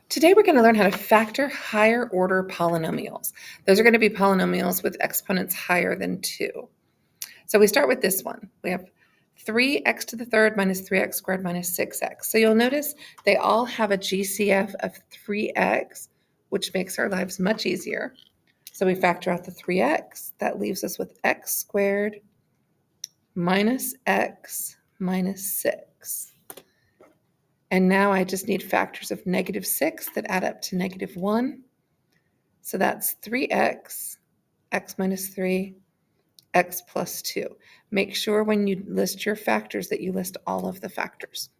Today we're going to learn how to factor higher order polynomials. Those are going to be polynomials with exponents higher than 2. So we start with this one. We have 3x to the third minus 3x squared minus 6x. So you'll notice they all have a GCF of 3x, which makes our lives much easier. So we factor out the 3x. That leaves us with x squared minus x minus 6. And now I just need factors of -6 that add up to -1. So that's 3x, x minus 3, x plus 2. Make sure when you list your factors that you list all of the factors.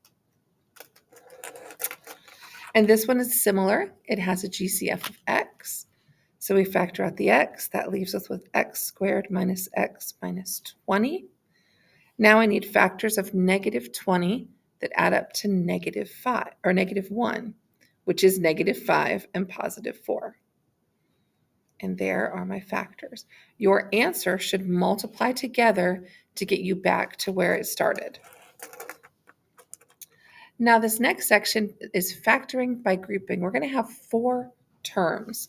And this one is similar. It has a GCF of x. So we factor out the x. That leaves us with x squared minus x minus 20. Now I need factors of -20 that add up to -5 or -1, which is -5 and +4. And there are my factors. Your answer should multiply together to get you back to where it started. Now this next section is factoring by grouping. We're going to have 4 terms.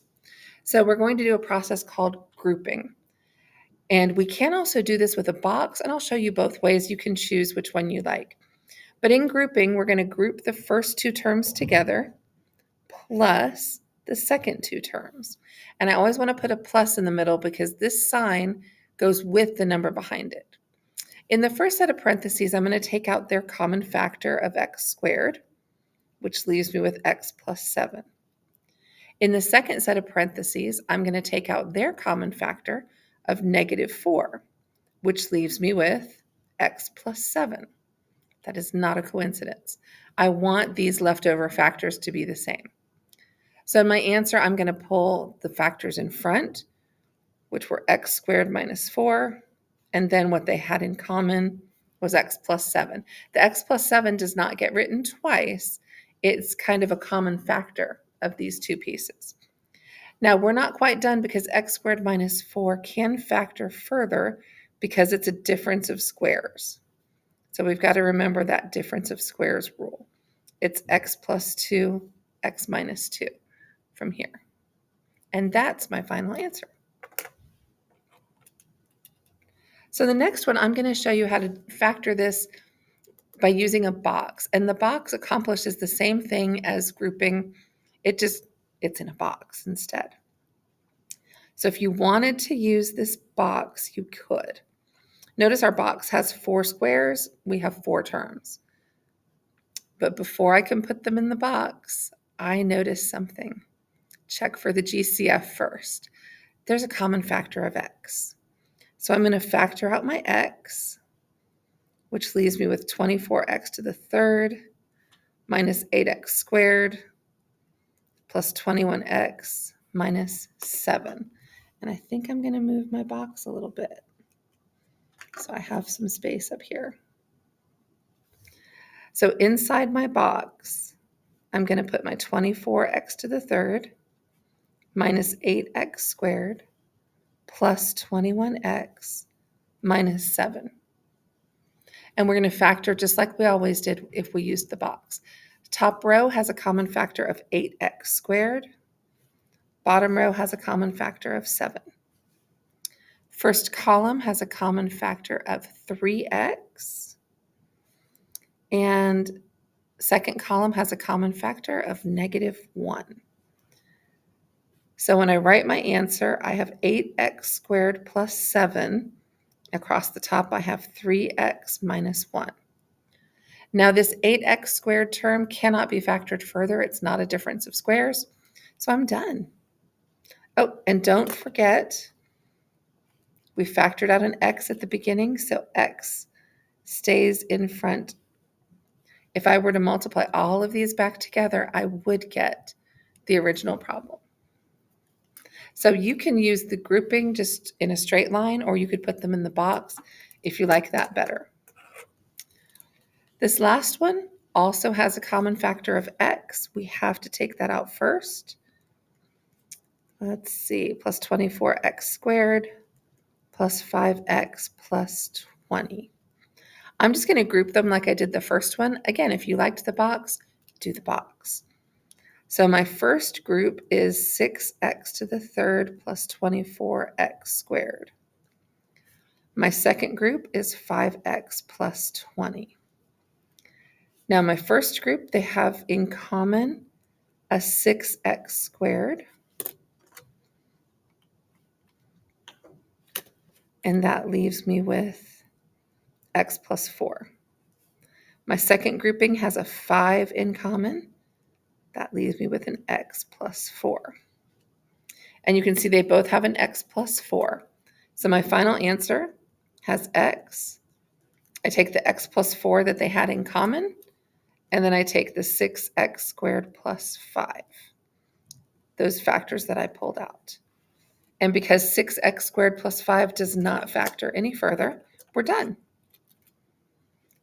So we're going to do a process called grouping. And we can also do this with a box, and I'll show you both ways. You can choose which one you like. But in grouping, we're going to group the first 2 terms together plus the second 2 terms. And I always want to put a plus in the middle because this sign goes with the number behind it. In the first set of parentheses, I'm going to take out their common factor of x squared, which leaves me with x plus 7. In the second set of parentheses, I'm going to take out their common factor of -4, which leaves me with x plus 7. That is not a coincidence. I want these leftover factors to be the same. So in my answer, I'm going to pull the factors in front, which were x squared minus 4, and then what they had in common was x plus 7. The x plus 7 does not get written twice. It's kind of a common factor of these 2 pieces. Now, we're not quite done because x squared minus 4 can factor further because it's a difference of squares. So we've got to remember that difference of squares rule. It's x plus 2, x minus 2 from here. And that's my final answer. So the next one, I'm going to show you how to factor this by using a box. And the box accomplishes the same thing as grouping. It's in a box instead. So if you wanted to use this box, you could. Notice our box has 4 squares. We have 4 terms. But before I can put them in the box, I noticed something. Check for the GCF first. There's a common factor of x. So I'm going to factor out my x, which leaves me with 24x to the third minus 8x squared plus 21x minus 7. And I think I'm going to move my box a little bit so I have some space up here. So inside my box, I'm going to put my 24x to the third minus 8x squared plus 21x minus 7. And we're going to factor just like we always did if we used the box. Top row has a common factor of 8x squared. Bottom row has a common factor of 7. First column has a common factor of 3x. And second column has a common factor of -1. So when I write my answer, I have 8x squared plus 7. Across the top, I have 3x minus 1. Now this 8x squared term cannot be factored further. It's not a difference of squares. So I'm done. Oh, and don't forget, we factored out an x at the beginning, so x stays in front. If I were to multiply all of these back together, I would get the original problem. So you can use the grouping just in a straight line, or you could put them in the box if you like that better. This last one also has a common factor of x. We have to take that out first. Let's see, plus 24x squared plus 5x plus 20. I'm just going to group them like I did the first one. Again, if you liked the box, do the box. So my first group is 6x to the third plus 24x squared. My second group is 5x plus 20. Now my first group, they have in common a 6x squared. And that leaves me with x plus 4. My second grouping has a 5 in common. That leaves me with an x plus 4. And you can see they both have an x plus 4. So my final answer has x. I take the x plus 4 that they had in common, and then I take the 6x squared plus 5, those factors that I pulled out. And because 6x squared plus 5 does not factor any further, we're done.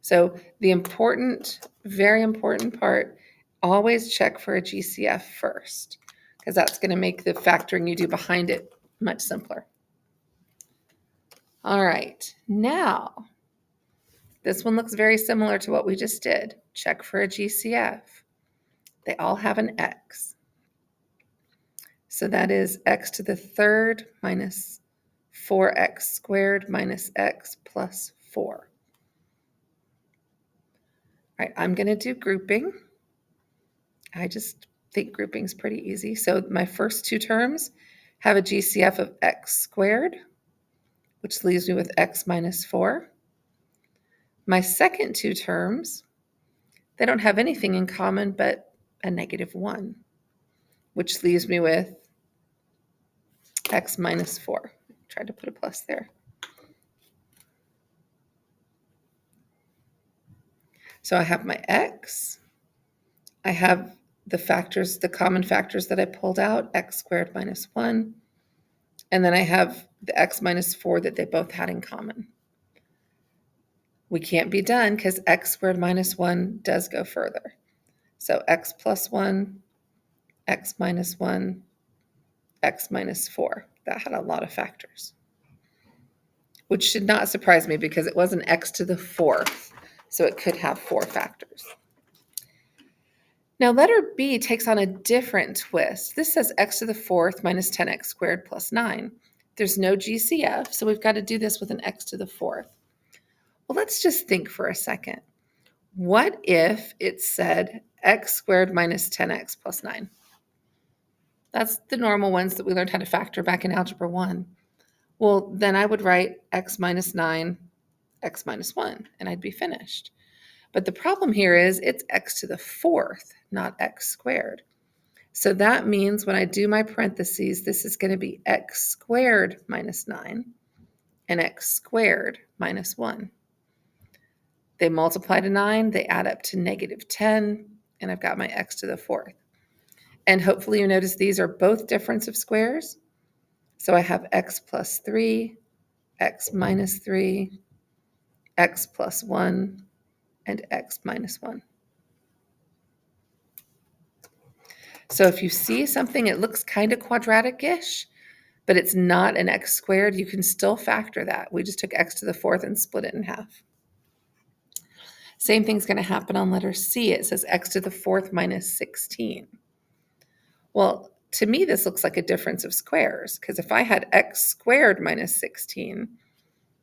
So the important, very important part, always check for a GCF first, because that's going to make the factoring you do behind it much simpler. All right, now this one looks very similar to what we just did. Check for a GCF. They all have an x. So that is x to the third minus 4x squared minus x plus 4. All right, I'm going to do grouping. I just think grouping is pretty easy. So my first two terms have a GCF of x squared, which leaves me with x minus 4. My second two terms, they don't have anything in common but a negative 1, which leaves me with x minus 4. Tried to put a plus there. So I have my x. I have the factors, the common factors that I pulled out, x squared minus 1. And then I have the x minus 4 that they both had in common. We can't be done because x squared minus 1 does go further. So x plus 1, x minus 1, x minus 4. That had a lot of factors, which should not surprise me because it was an x to the 4th, so it could have 4 factors. Now letter B takes on a different twist. This says x to the 4th minus 10x squared plus 9. There's no GCF, so we've got to do this with an x to the 4th. Well, let's just think for a second. What if it said x squared minus 10x plus 9? That's the normal ones that we learned how to factor back in Algebra 1. Well, then I would write x minus 9, x minus 1, and I'd be finished. But the problem here is it's x to the 4th, not x squared. So that means when I do my parentheses, this is going to be x squared minus 9 and x squared minus 1. They multiply to 9, they add up to negative 10, and I've got my x to the 4th. And hopefully you notice these are both difference of squares. So I have x plus 3, x minus 3, x plus 1, and x minus 1. So if you see something, it looks kind of quadratic-ish, but it's not an x squared, you can still factor that. We just took x to the 4th and split it in half. Same thing's going to happen on letter C. It says x to the 4th minus 16. Well, to me, this looks like a difference of squares, because if I had x squared minus 16,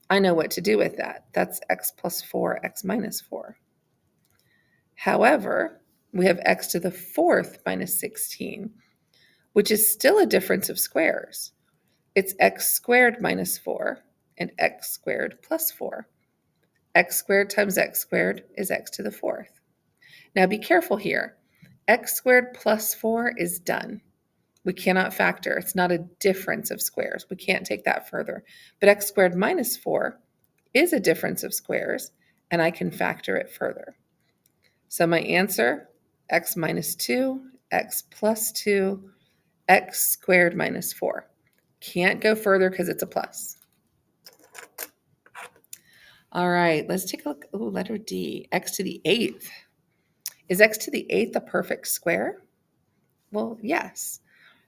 I know what to do with that. That's x plus 4, x minus 4. However, we have x to the 4th minus 16, which is still a difference of squares. It's x squared minus 4 and x squared plus 4. X squared times x squared is x to the 4th. Now be careful here. X squared plus 4 is done. We cannot factor. It's not a difference of squares. We can't take that further. But x squared minus 4 is a difference of squares, and I can factor it further. So my answer, x minus 2, x plus 2, x squared minus 4. Can't go further because it's a plus. All right, let's take a look. Oh, letter D, x to the 8th. Is x to the 8th a perfect square? Well, yes,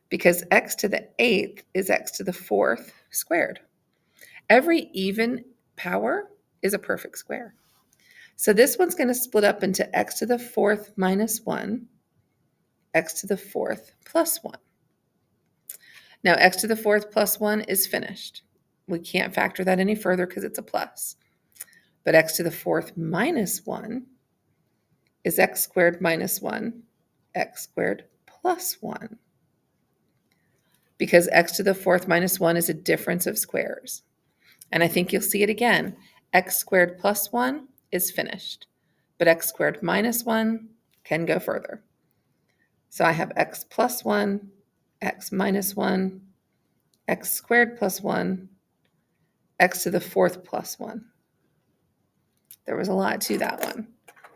because x to the 8th is x to the 4th squared. Every even power is a perfect square. So this one's going to split up into x to the 4th minus 1, x to the fourth plus 1. Now, x to the fourth plus 1 is finished. We can't factor that any further because it's a plus. But x to the fourth minus 1 is x squared minus 1, x squared plus 1. Because x to the fourth minus 1 is a difference of squares. And I think you'll see it again. X squared plus 1 is finished, but x squared minus 1 can go further. So I have x plus 1, x minus 1, x squared plus 1, x to the fourth plus 1. There was a lot to that one,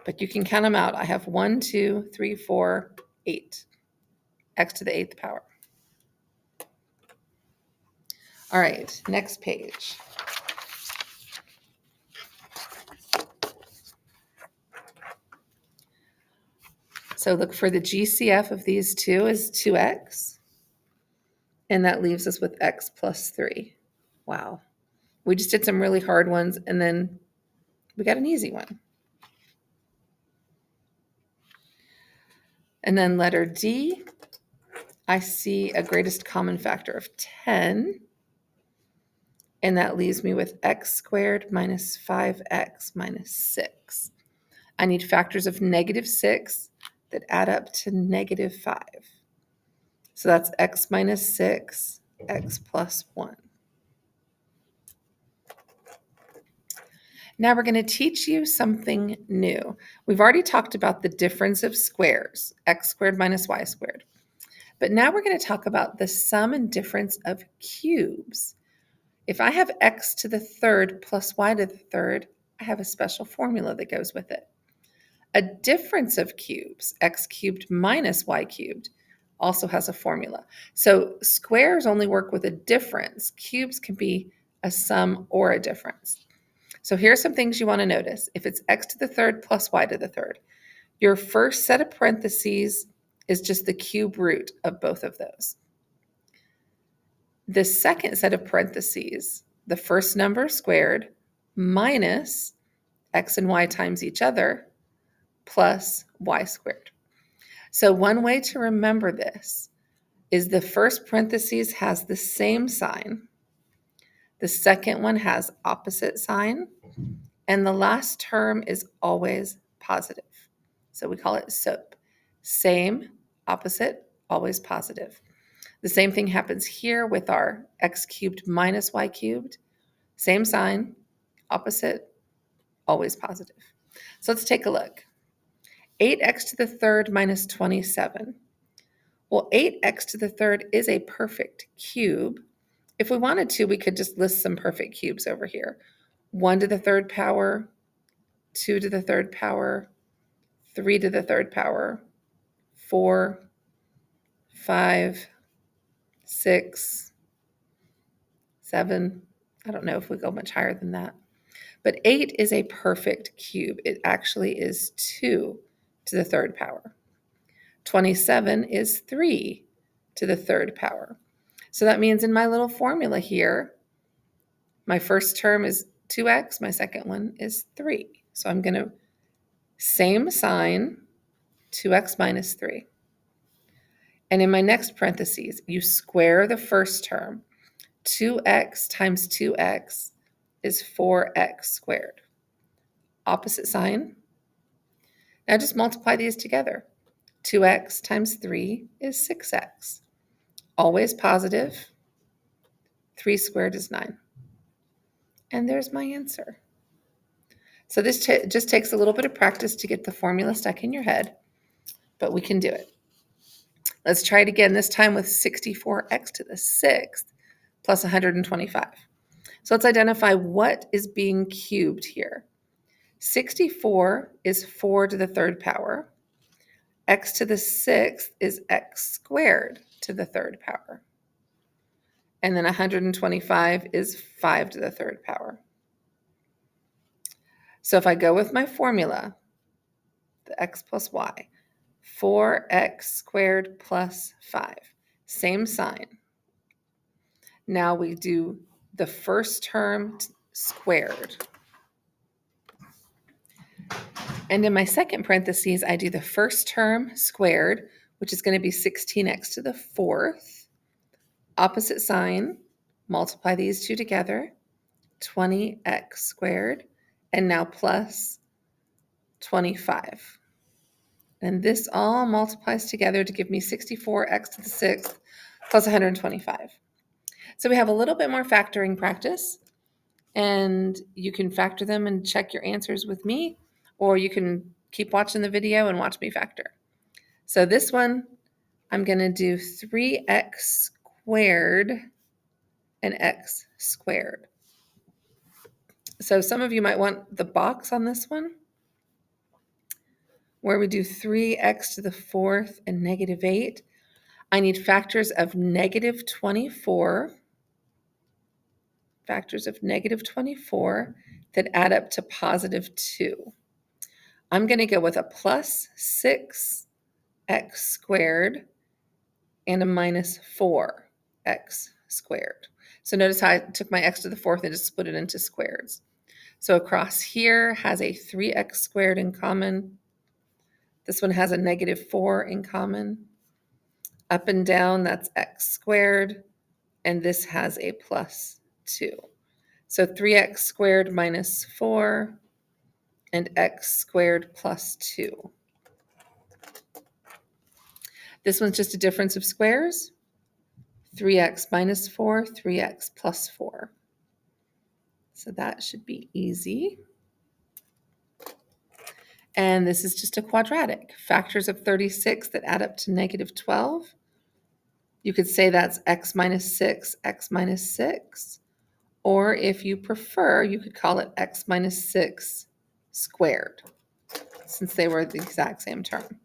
but you can count them out. I have 1, 2, 3, 4, 8, x to the eighth power. All right, next page. So look for the GCF of these two is 2x, and that leaves us with x plus 3. Wow. We just did some really hard ones, and then we got an easy one. And then letter D, I see a greatest common factor of 10, and that leaves me with x squared minus 5x minus 6. I need factors of negative 6 that add up to negative 5. So that's x minus 6, x plus 1. Now we're going to teach you something new. We've already talked about the difference of squares, x squared minus y squared. But now we're going to talk about the sum and difference of cubes. If I have x to the third plus y to the third, I have a special formula that goes with it. A difference of cubes, x cubed minus y cubed, also has a formula. So squares only work with a difference. Cubes can be a sum or a difference. So here's some things you want to notice. If it's x to the third plus y to the third, your first set of parentheses is just the cube root of both of those. The second set of parentheses, the first number squared minus x and y times each other plus y squared. So one way to remember this is the first parentheses has the same sign, the second one has opposite sign, and the last term is always positive. So we call it SOAP. Same, opposite, always positive. The same thing happens here with our x cubed minus y cubed. Same sign, opposite, always positive. So let's take a look. 8x to the third minus 27. Well, 8x to the third is a perfect cube. If we wanted to, we could just list some perfect cubes over here. 1 to the third power, 2 to the third power, 3 to the third power, 4, 5, 6, 7. I don't know if we go much higher than that. But 8 is a perfect cube. It actually is 2 to the third power. 27 is 3 to the third power. So that means in my little formula here, my first term is 2x, my second one is 3. So I'm going to same sign, 2x minus 3. And in my next parentheses, you square the first term. 2x times 2x is 4x squared. Opposite sign. Now just multiply these together. 2x times 3 is 6x. Always positive. 3 squared is 9. And there's my answer. So this just takes a little bit of practice to get the formula stuck in your head, but we can do it. Let's try it again, this time with 64x to the sixth plus 125. So let's identify what is being cubed here. 64 is 4 to the third power. X to the sixth is x squared to the third power. And then 125 is 5 to the third power. So if I go with my formula, the x plus y, 4x squared plus 5, same sign. Now we do the first term squared. And in my second parentheses, I do the first term squared which is going to be 16x to the fourth. Opposite sign, multiply these two together, 20x squared, and now plus 25. And this all multiplies together to give me 64x to the sixth plus 125. So we have a little bit more factoring practice, and you can factor them and check your answers with me, or you can keep watching the video and watch me factor. So this one, I'm going to do 3x squared and x squared. So some of you might want the box on this one, where we do 3x to the fourth and negative 8. I need factors of negative 24, factors of negative 24 that add up to positive 2. I'm going to go with a plus 6x squared and a minus 4x squared. So notice how I took my x to the fourth and just split it into squares. So across here has a 3x squared in common. This one has a negative 4 in common. Up and down, that's x squared. And this has a plus 2. So 3x squared minus 4 and x squared plus 2. This one's just a difference of squares. 3x minus 4, 3x plus 4. So that should be easy. And this is just a quadratic. Factors of 36 that add up to negative 12. You could say that's x minus 6, x minus 6. Or if you prefer, you could call it x minus 6 squared, since they were the exact same term.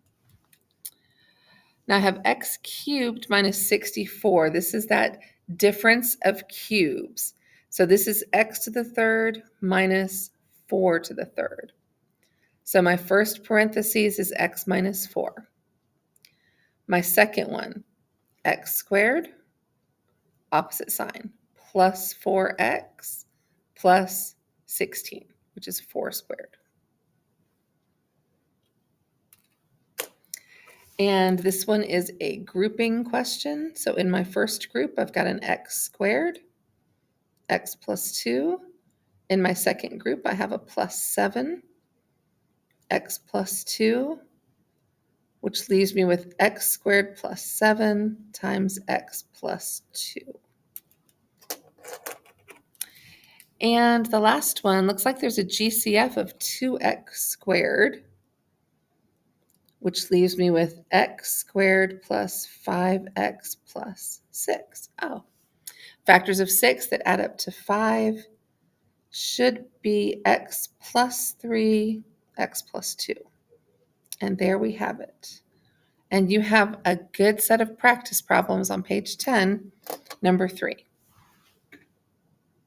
Now I have x cubed minus 64. This is that difference of cubes. So this is x to the third minus 4 to the third. So my first parentheses is x minus 4. My second one, x squared, opposite sign, plus 4x plus 16, which is 4 squared. And this one is a grouping question. So in my first group, I've got an x squared, x plus 2. In my second group, I have a plus 7, x plus 2, which leaves me with x squared plus 7 times x plus 2. And the last one looks like there's a GCF of 2x squared, which leaves me with x squared plus 5x plus 6. Oh, factors of 6 that add up to 5 should be x plus 3, x plus 2. And there we have it. And you have a good set of practice problems on page 10, number 3.